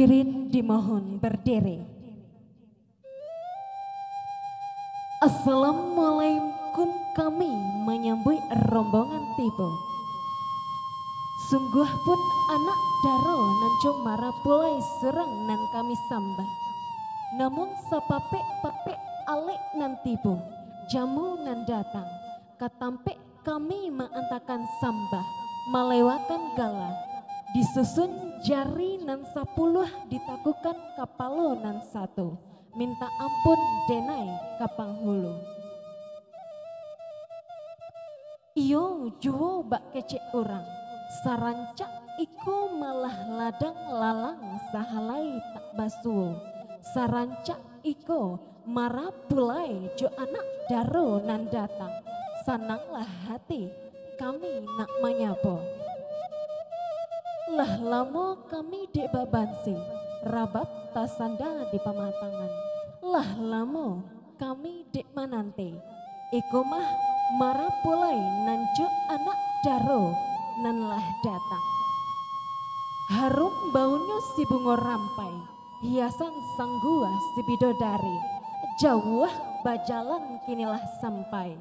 Hadirin dimohon berdiri. Assalamualaikum, kami menyambut rombongan tiba. Sungguh pun anak daro nancung mara pulai surang nan kami sambah. Namun sapapek-papek alek nan tiba, jamu nan datang. Katampek kami mengantakan sambah, melewakan gala. Disusun jari nan 10 ditakukan kapalo nan 1. Minta ampun denai kapang hulu. Iyo juwo bak kecek orang. Sarancak iku malah ladang lalang sahalai tak basuo. Sarancak iko marah pulai jo anak daro nan datang. Sananglah hati kami nak menyapo. Lah lamo kami dek babansi, rabat tasanda di pamatangan. Lah lamo kami dek manante, iko mah marah pulai nanjo anak daro nan lah datang. Harum baunya si bungo rampai, hiasan sang gua si bidodari. Jauh bajalan kinilah sampai,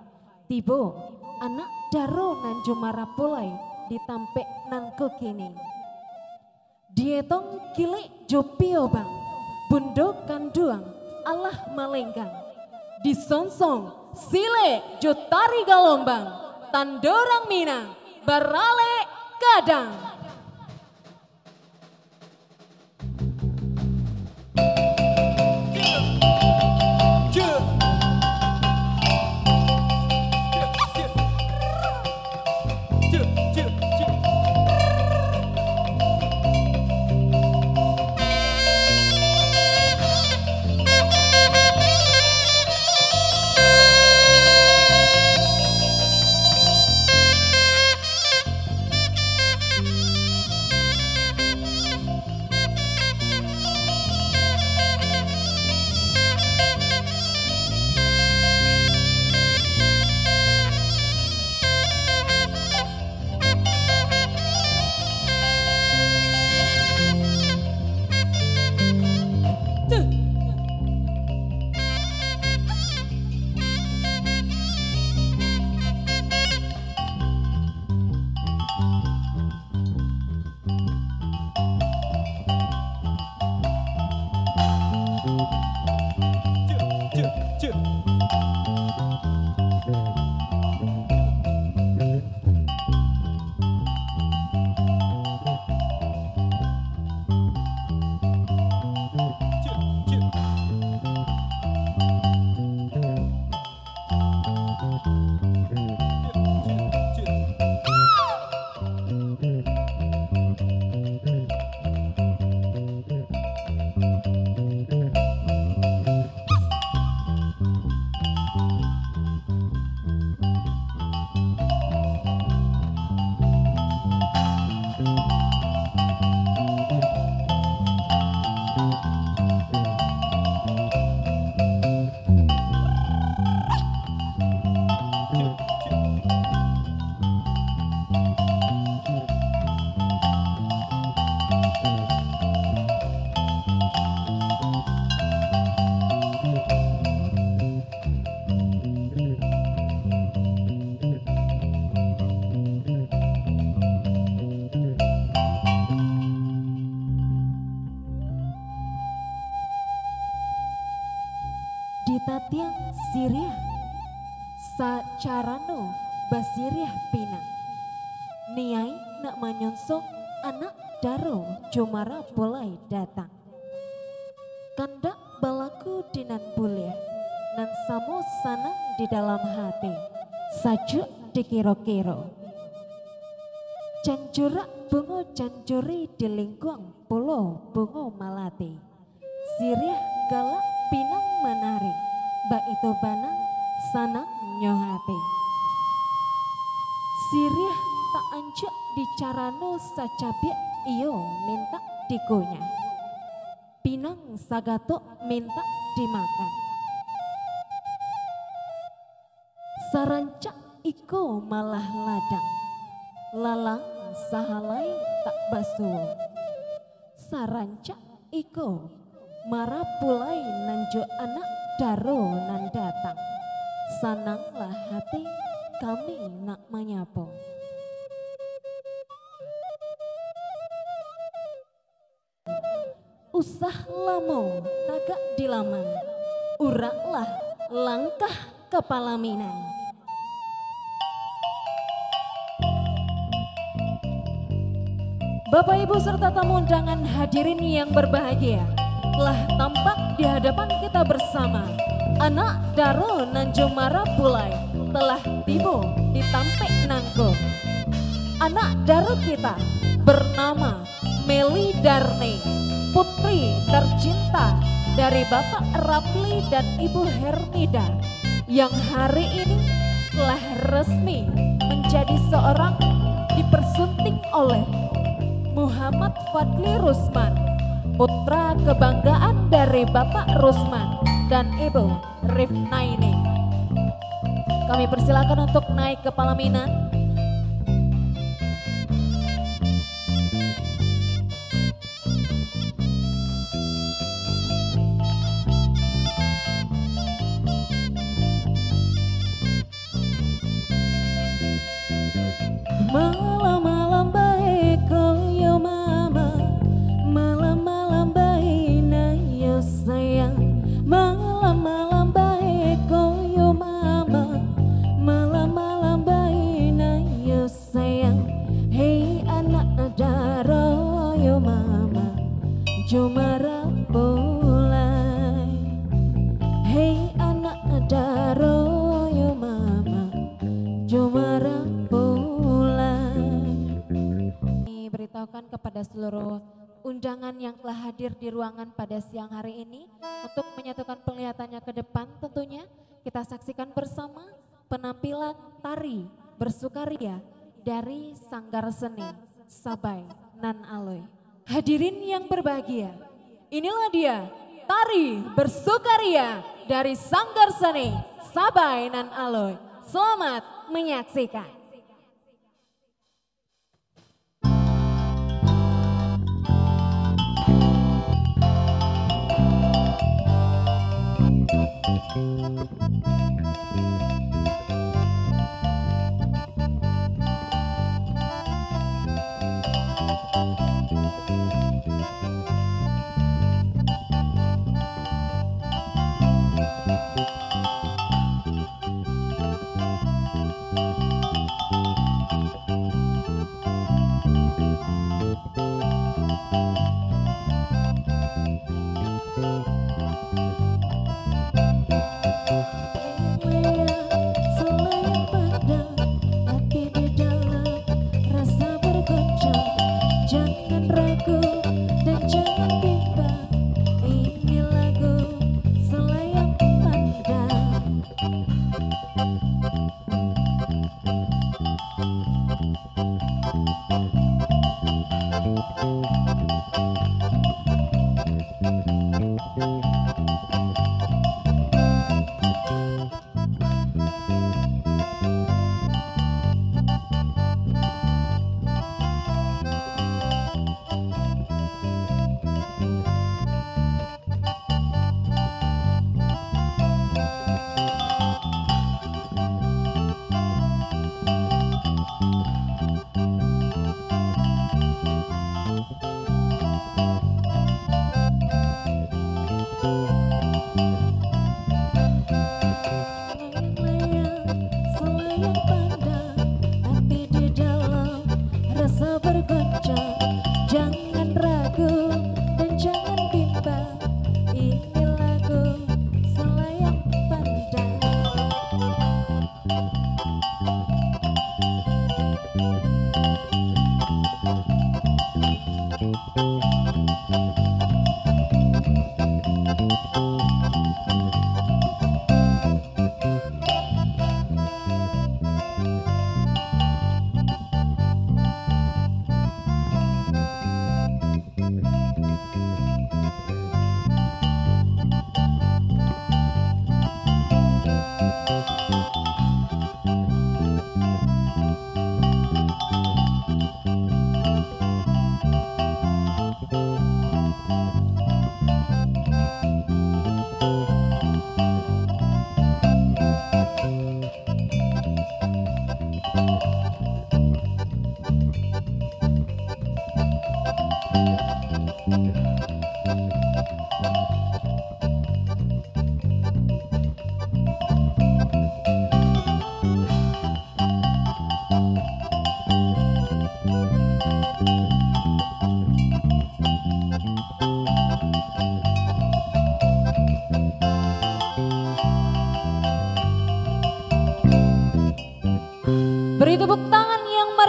tibo anak daro nanjo marah pulai ditampek nan kekini. Dietong kilik jopio bang, bundo kanduang, Allah malenggang. Disonsong sile jotari galombang, tandorang minang, barale kadang. Ditatiang siriah sacarano basiriah pinang. Niai nak manyonsong anak daro jomara polai datang. Kandak balaku dinan bulia nan samo sanang di dalam hati. Sajuk dikiro-kiro. Canjurak bungo canjuri di lingkuang pulau bungo malati. Siriah galak pinang menarik, bak itu banang sanang nyohati. Siriah tak anjak dicarano sacabiak iyo minta dikonya. Pinang sagatok minta dimakan. Sarancak iko malah ladang, lalang sahalai tak basuh. Sarancak iko marapulai nanjo anak daro nan datang. Sananglah hati kami nak menyapo. Usah lamo tagak dilaman, uraklah langkah kepalaminan. Bapak Ibu serta tamu undangan hadirin yang berbahagia, telah tampak di hadapan kita bersama anak Daro Nanjo Marapulai telah tiba di Tampek Nangko. Anak Daro kita bernama Meli Darne, putri tercinta dari Bapak Rapli dan Ibu Hermida, yang hari ini telah resmi menjadi seorang dipersunting oleh Muhammad Fadli Rusman, putra kebanggaan dari Bapak Rusman dan Ibu Rifnaini. Kami persilakan untuk naik ke pelaminan. Malam-malam baik koyo mama, malam-malam baik nayo sayang. Malam-malam baik koyo mama, malam-malam baik nayo sayang. Hey anak Daro yo mama, jomara bolai. Hey anak Daro yo mama, jomara beritahukan kepada seluruh undangan yang telah hadir di ruangan pada siang hari ini untuk menyatukan penglihatannya ke depan. Tentunya kita saksikan bersama penampilan tari bersukaria dari Sanggar Seni Sabai Nan Aloy. Hadirin yang berbahagia, inilah dia tari bersukaria dari Sanggar Seni Sabai Nan Aloy. Selamat menyaksikan.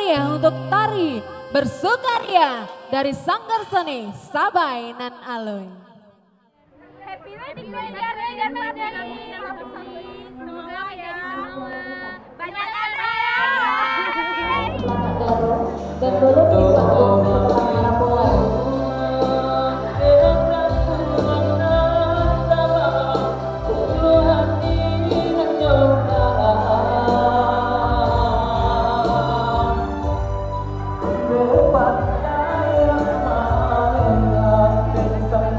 hadiah untuk tari bersukaria dari Sanggar Seni Sabai nan Alun. Happy wedding Negar Mardani. Semoga ya banyak raya. Dan dulu dipanggil Hãy subscribe cho kênh Ghiền Mì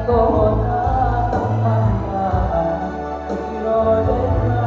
Gõ để không bỏ lỡ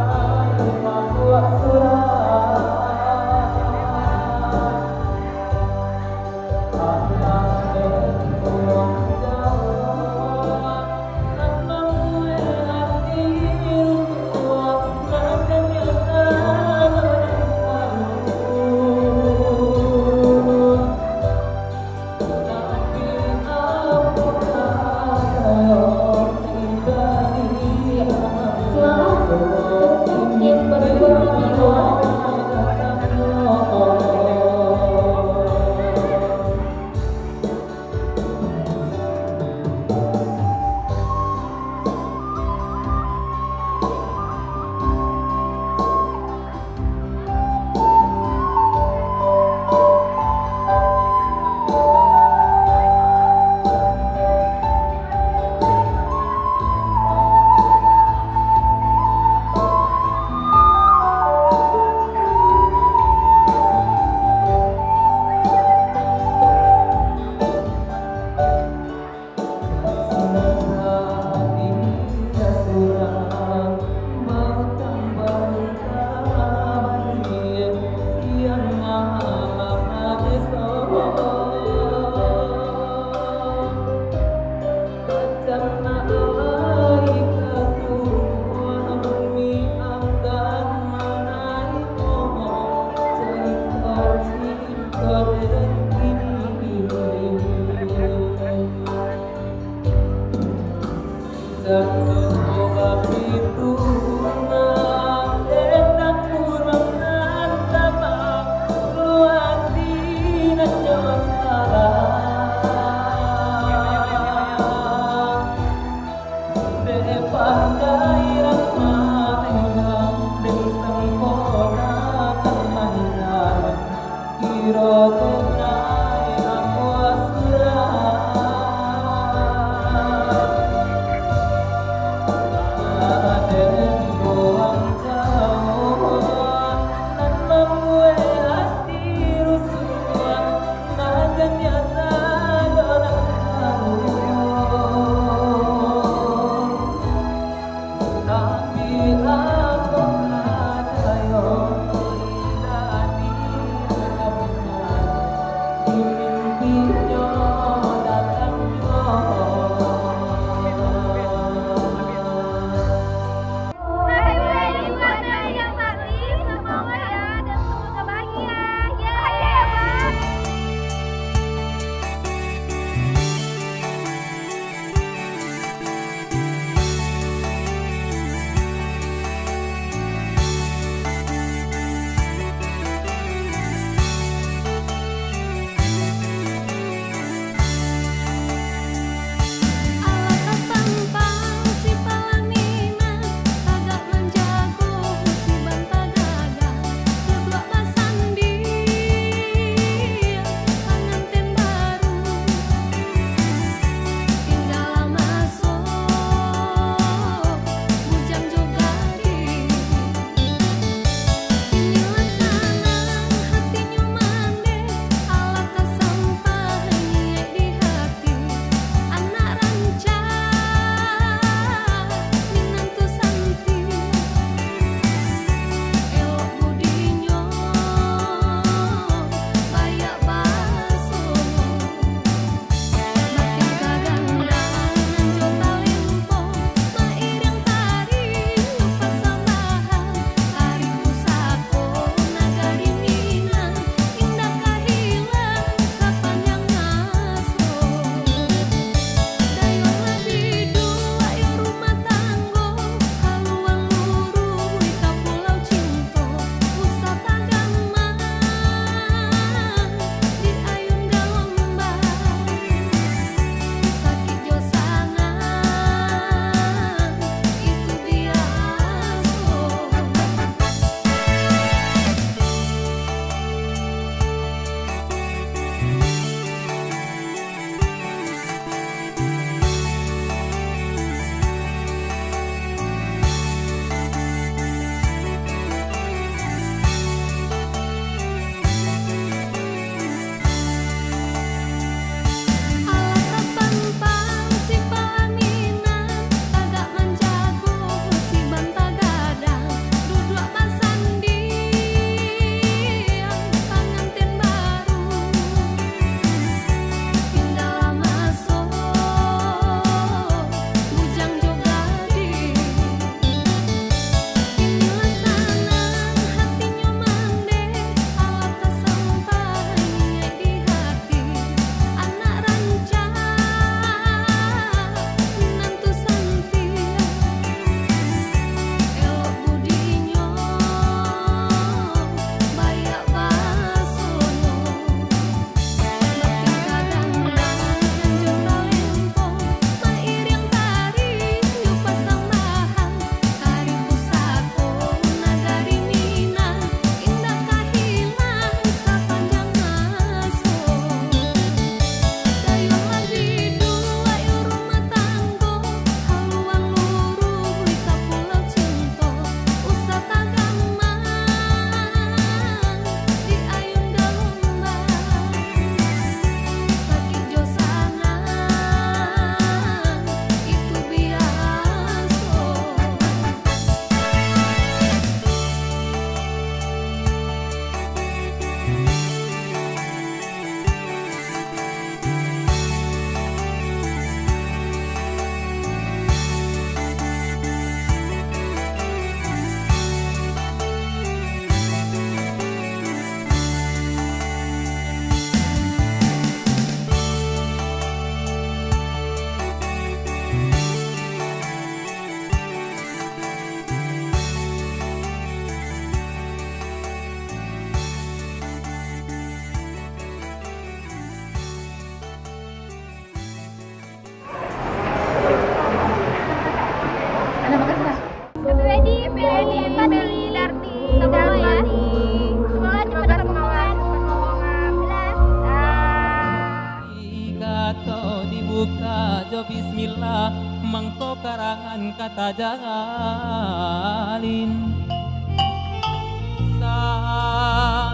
jangan kata jalin.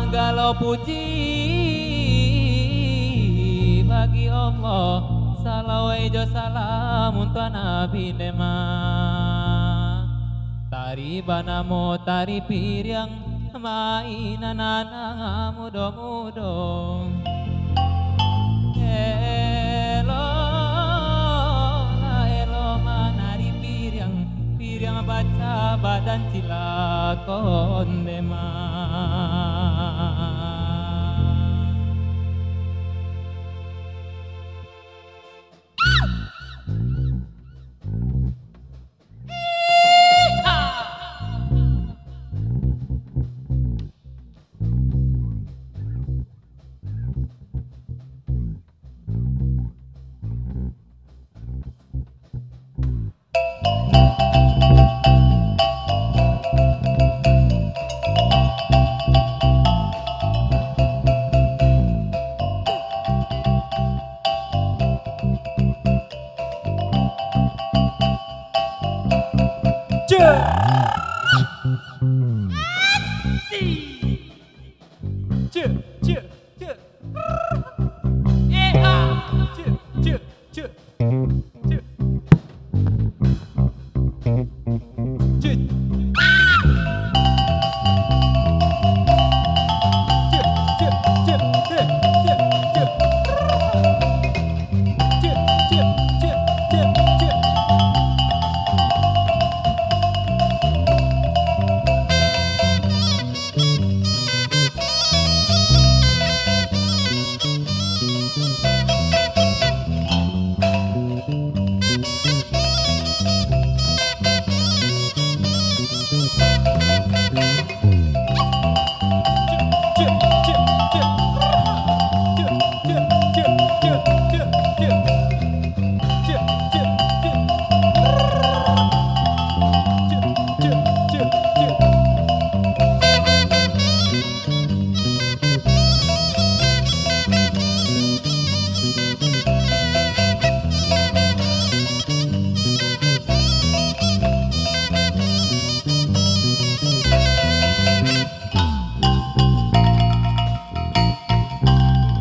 Segala puji bagi Allah, salawajo salam untuk Nabi Nema. Tari banamo tari piryang mainan anak mudo-mudo. Elo manari piryang baca badan cilakon Nema.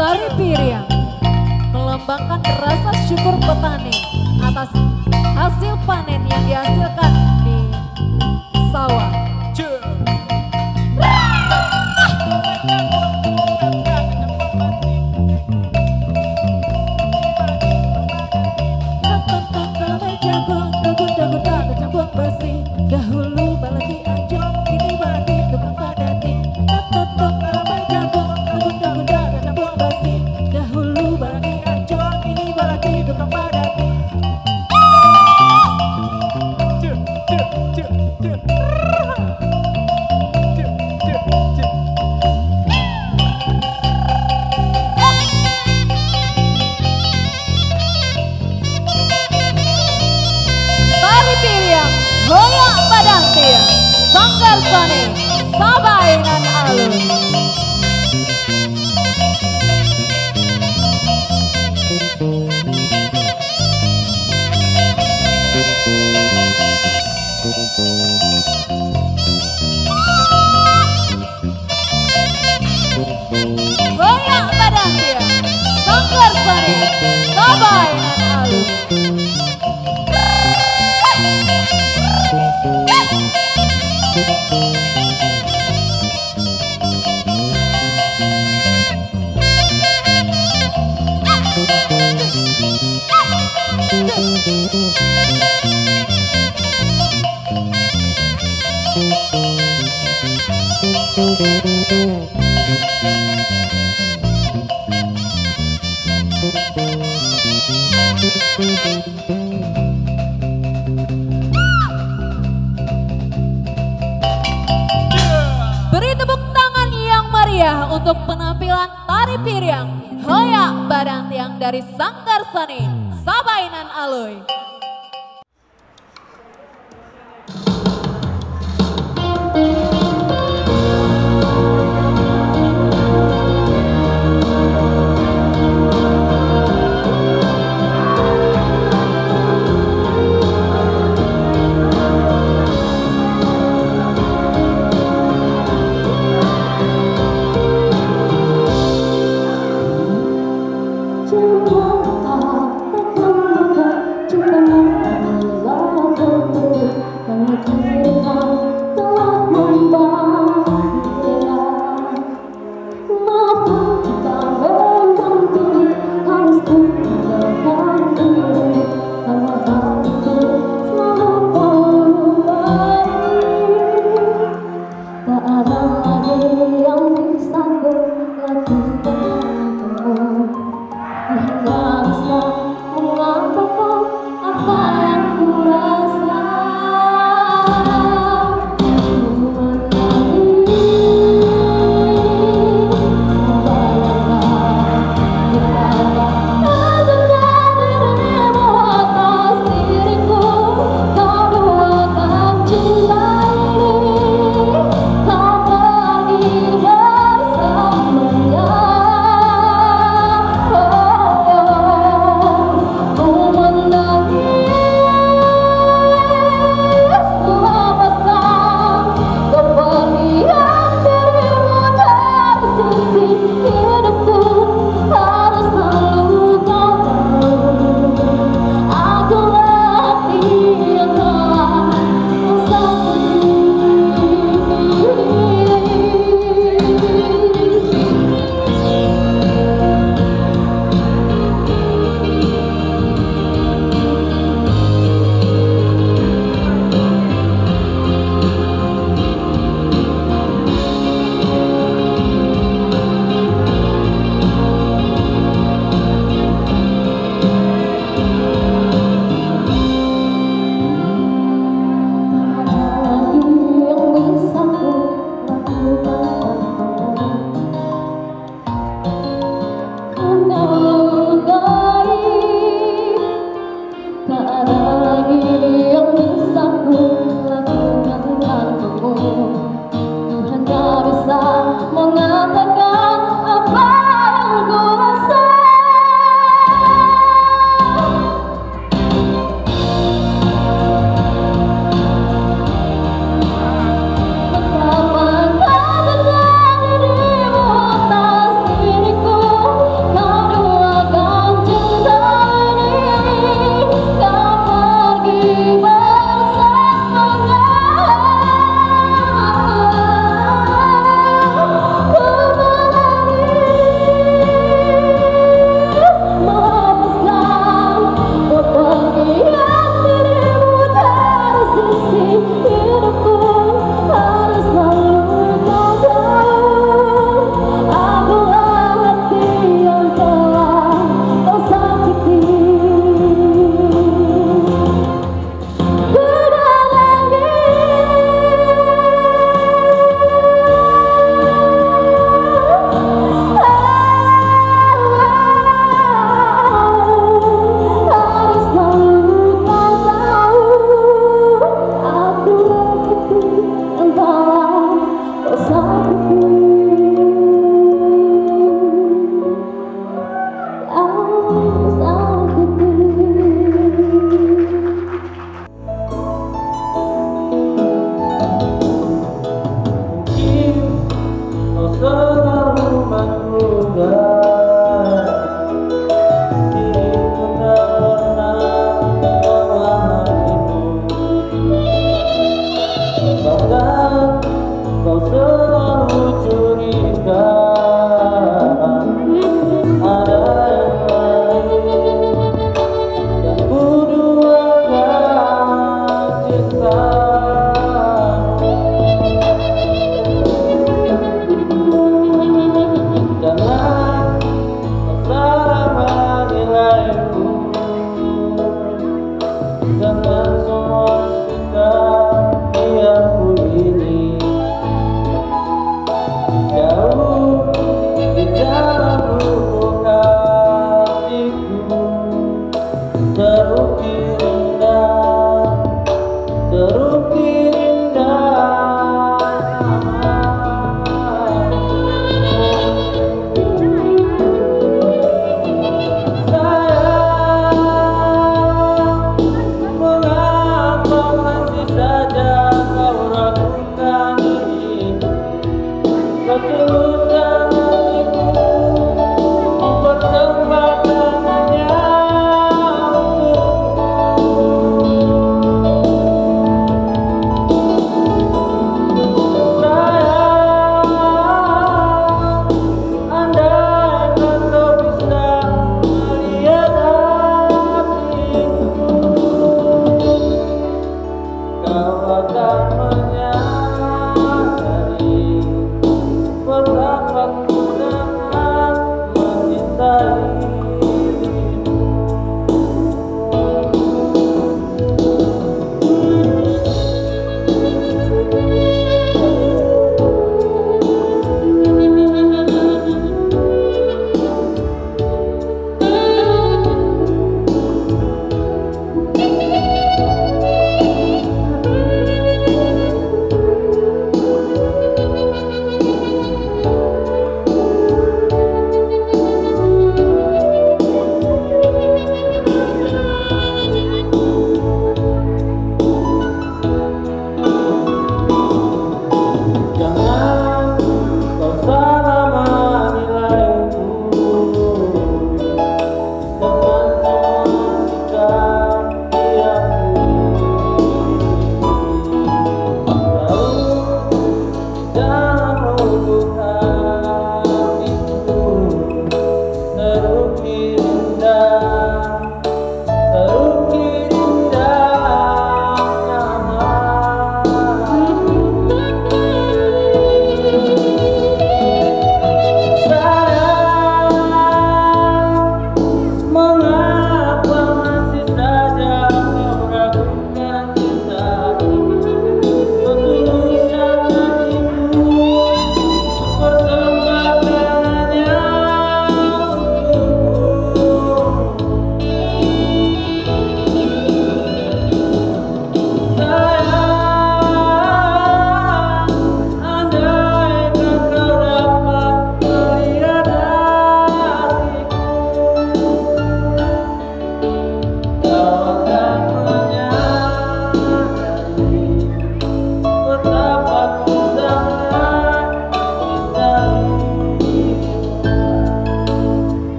Tari piryang melambangkan rasa syukur petani atas hasil panen yang dihasilkan di sawah. Dahulu baladi anjong, kini baladi tukang padati. Dahulu baladi anjong, kini baladi tukang padati. Tari piryang, hoyak padantir, sanggar sani, sabainan alun. Hoyak padantir, sanggar sani, sabainan alun. Beri tepuk tangan yang meriah untuk penampilan tari piryang hoyak badan tiang dari Sanggar Sani Sabainan Alui. mengatakan apa yang ku rasa. Betapa katakan dirimu atas diriku, kau duakan cinta ini, kau pergi bersamanya. Ku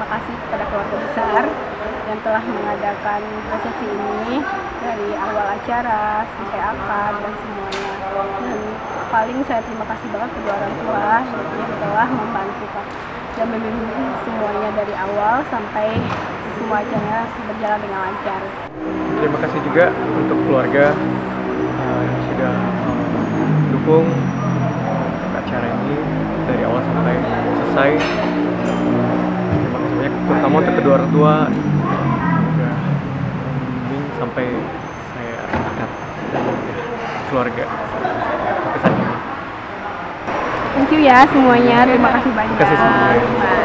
terima kasih kepada keluarga besar yang telah mengadakan resepsi ini dari awal acara sampai akad dan semuanya. Dan paling saya terima kasih banget kedua orang tua yang telah membantu dan membimbing semuanya dari awal sampai semua acaranya berjalan dengan lancar. Terima kasih juga untuk keluarga yang sudah mendukung acara ini dari awal sampai selesai. Terima kasih banyak, terutama untuk kedua orang tua sudah membimbing sampai saya akad dan keluarga sampai saat ini. Thank you ya semuanya, terima kasih banyak. Terima kasih semuanya.